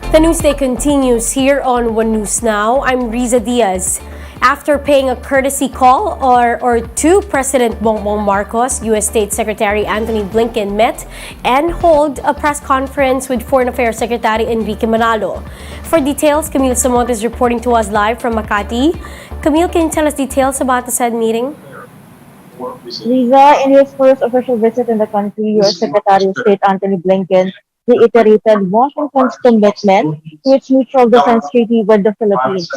The newsday continues here on One News Now. I'm Riza Diaz. After paying a courtesy call or to President Bongbong Marcos, U.S. State Secretary Antony Blinken met and held a press conference with Foreign Affairs Secretary Enrique Manalo. For details, Camille Samont is reporting to us live from Makati. Camille, can you tell us details about the said meeting? Riza, in his first official visit in the country, U.S. Secretary of State Antony Blinken reiterated Washington's commitment to its mutual defense treaty with the Philippines.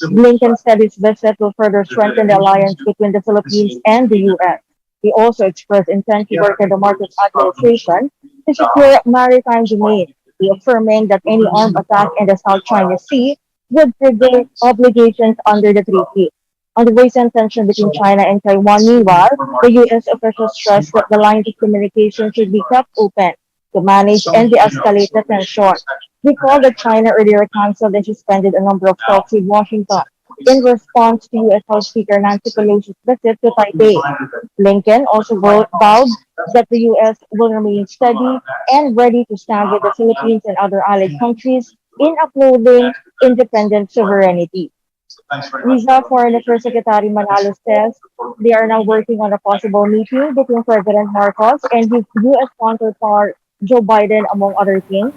Blinken said his visit will further strengthen the alliance between the Philippines and the U.S. He also expressed intent to work with the Marcos administration to secure maritime domain, reaffirming that any armed attack in the South China Sea would trigger obligations under the treaty. On the recent tension between China and Taiwan, meanwhile, the U.S. officials stressed that the lines of communication should be kept open to manage and de-escalate the tension. Recall that China earlier canceled and suspended a number of talks with Washington in response to U.S. House Speaker Nancy Pelosi's visit to Taipei. Blinken also vowed that the U.S. will remain steady and ready to stand with the Philippines and other allied countries in upholding independent sovereignty. Riza Foreign Affairs Secretary Manalo says they are now working on a possible meeting between President Marcos and his U.S. counterpart Joe Biden, among other things.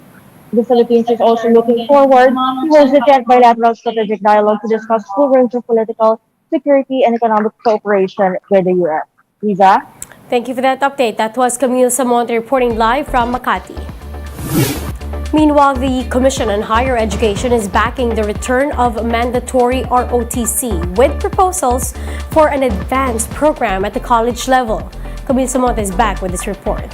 The Philippines is also looking forward towards the 10th bilateral strategic dialogue to discuss full range of political, security, and economic cooperation with the U.S. Riza? Thank you for that update. That was Camille Samonte reporting live from Makati. Meanwhile, the Commission on Higher Education is backing the return of mandatory ROTC with proposals for an advanced program at the college level. Camille Samonte is back with this report.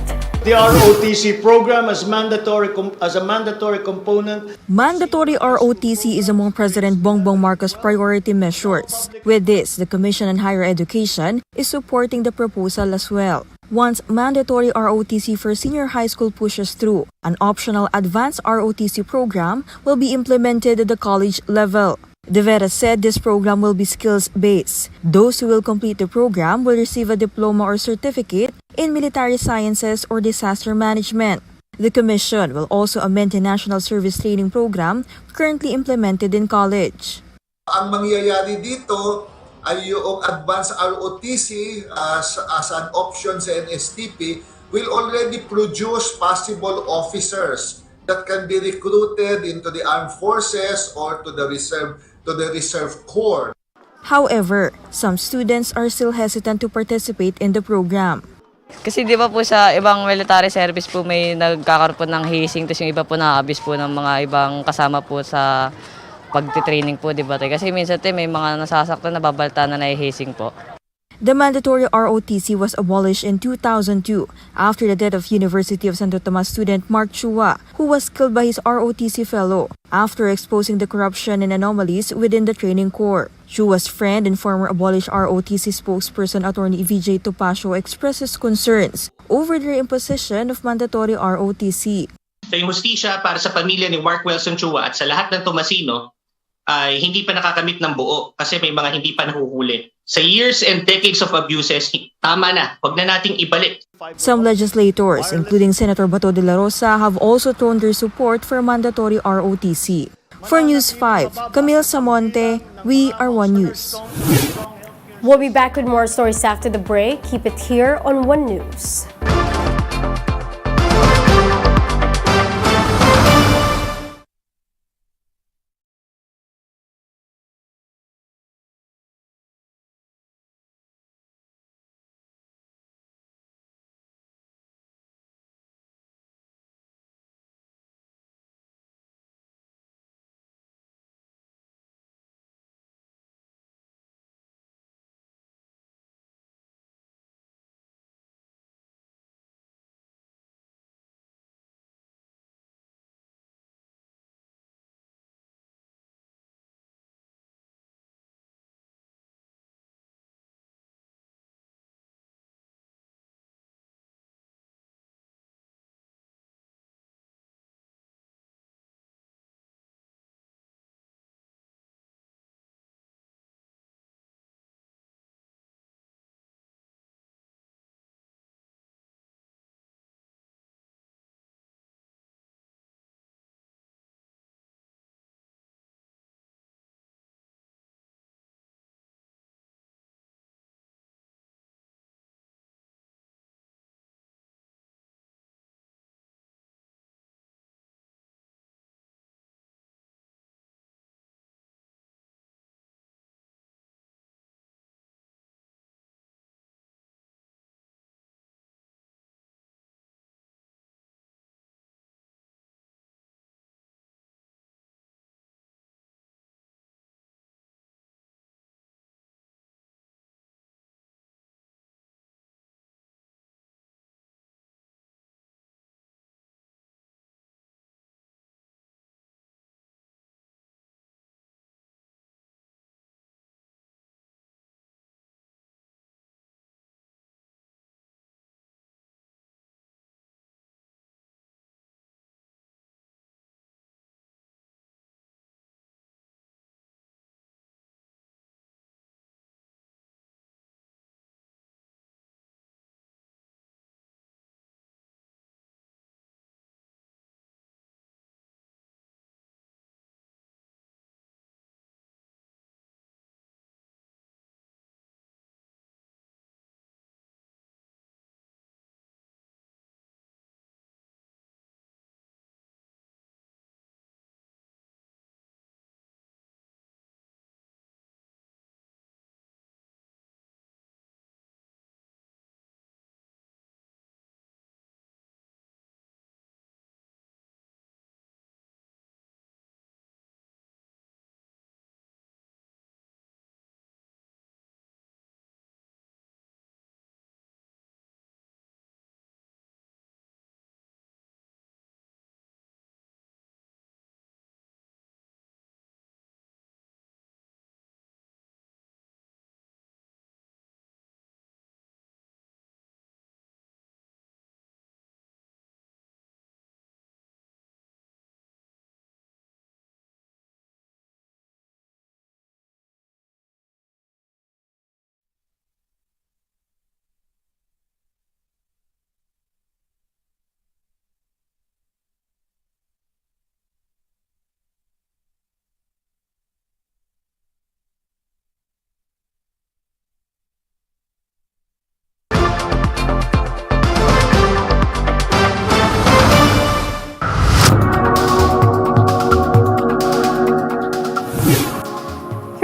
The ROTC program as a mandatory component. Mandatory ROTC is among President Bongbong Marcos' priority measures. With this, the Commission on Higher Education is supporting the proposal as well. Once mandatory ROTC for senior high school pushes through, an optional advanced ROTC program will be implemented at the college level. De Vera said this program will be skills-based. Those who will complete the program will receive a diploma or certificate in military sciences or disaster management. The Commission will also amend the National Service Training Program currently implemented in college. Ang mangyayari dito ay yung advanced ROTC as an option sa NSTP will already produce possible officers that can be recruited into the armed forces or to the reserve corps. However, some students are still hesitant to participate in the program. Kasi di ba po sa ibang military service po may nagkakaroon po ng hazing, tapos yung iba po na-abuse po ng mga ibang kasama po sa pagtitraining po, di ba? Kasi minsan may mga nasasaktan na babalta na hazing po. The mandatory ROTC was abolished in 2002 after the death of University of Santo Tomas student Mark Chua, who was killed by his ROTC fellow after exposing the corruption and anomalies within the training corps. Chua's friend and former abolished ROTC spokesperson Attorney Vijay Topacio expresses concerns over the imposition of mandatory ROTC. Yung hustisya para sa pamilya ni Mark Wilson Chua at sa lahat ng Tomasino ay hindi pa nakakamit ng buo kasi may mga hindi pa nahuhuli. Sa years and decades of abuses, tama na, huwag na nating ibalik. Some legislators, including Senator Bato de la Rosa, have also thrown their support for mandatory ROTC. For News 5, Camille Samonte, we are One News. We'll be back with more stories after the break. Keep it here on One News.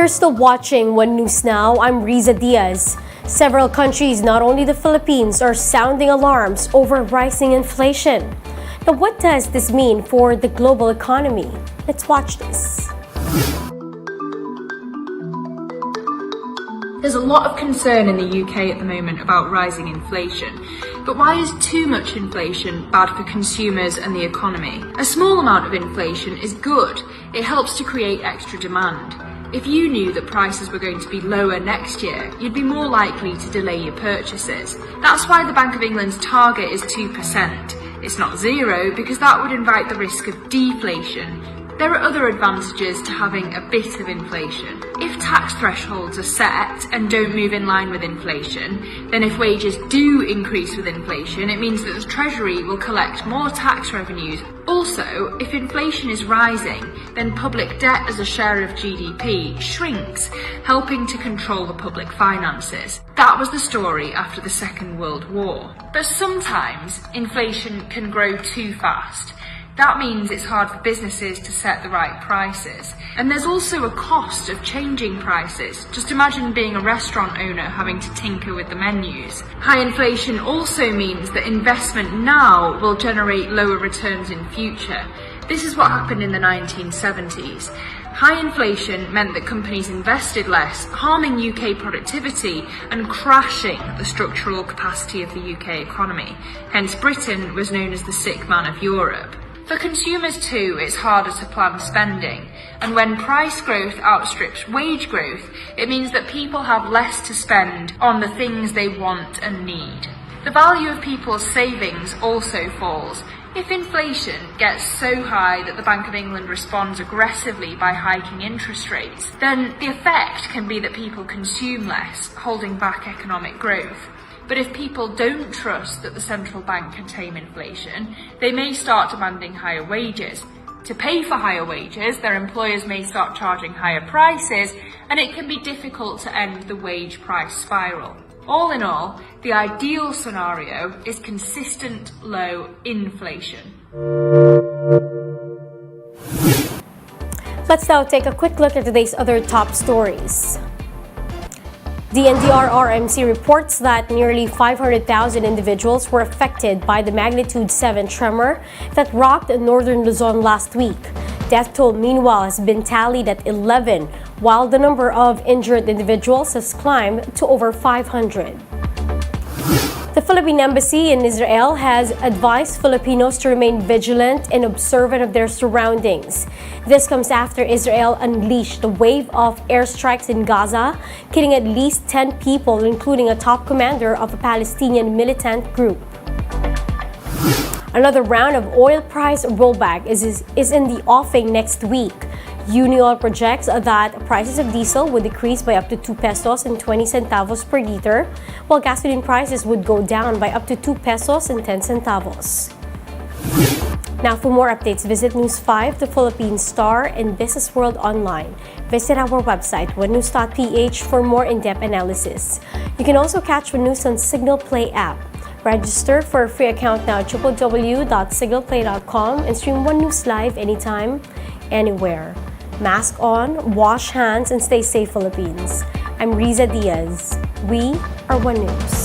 You're still watching One News Now. I'm Riza Diaz. Several countries, not only the Philippines, are sounding alarms over rising inflation. Now, what does this mean for the global economy? Let's watch this. There's a lot of concern in the UK at the moment about rising inflation. But why is too much inflation bad for consumers and the economy? A small amount of inflation is good. It helps to create extra demand. If you knew that prices were going to be lower next year, you'd be more likely to delay your purchases. That's why the Bank of England's target is 2%. It's not zero because that would invite the risk of deflation. There are other advantages to having a bit of inflation. If tax thresholds are set and don't move in line with inflation, then if wages do increase with inflation, it means that the Treasury will collect more tax revenues. Also, if inflation is rising, then public debt as a share of GDP shrinks, helping to control the public finances. That was the story after the Second World War. But sometimes inflation can grow too fast. That means it's hard for businesses to set the right prices. And there's also a cost of changing prices. Just imagine being a restaurant owner having to tinker with the menus. High inflation also means that investment now will generate lower returns in future. This is what happened in the 1970s. High inflation meant that companies invested less, harming UK productivity and crashing the structural capacity of the UK economy. Hence, Britain was known as the sick man of Europe. For consumers too, it's harder to plan spending, and when price growth outstrips wage growth, it means that people have less to spend on the things they want and need. The value of people's savings also falls. If inflation gets so high that the Bank of England responds aggressively by hiking interest rates, then the effect can be that people consume less, holding back economic growth. But if people don't trust that the central bank can tame inflation, they may start demanding higher wages. To pay for higher wages, their employers may start charging higher prices, and it can be difficult to end the wage price spiral. All in all, the ideal scenario is consistent low inflation. Let's now take a quick look at today's other top stories. The NDRRMC reports that nearly 500,000 individuals were affected by the magnitude 7 tremor that rocked northern Luzon last week. Death toll, meanwhile, has been tallied at 11, while the number of injured individuals has climbed to over 500. The Philippine Embassy in Israel has advised Filipinos to remain vigilant and observant of their surroundings. This comes after Israel unleashed a wave of airstrikes in Gaza, killing at least 10 people, including a top commander of a Palestinian militant group. Another round of oil price rollback is in the offing next week. Unioil projects that prices of diesel would decrease by up to 2 pesos and 20 centavos per liter, while gasoline prices would go down by up to 2 pesos and 10 centavos. Now, for more updates, visit News 5, the Philippine Star, and Business World Online. Visit our website, onenews.ph, for more in-depth analysis. You can also catch One News on Signal Play app. Register for a free account now at www.signalplay.com and stream One News live anytime, anywhere. Mask on, wash hands, and stay safe, Philippines. I'm Riza Diaz. We are One News.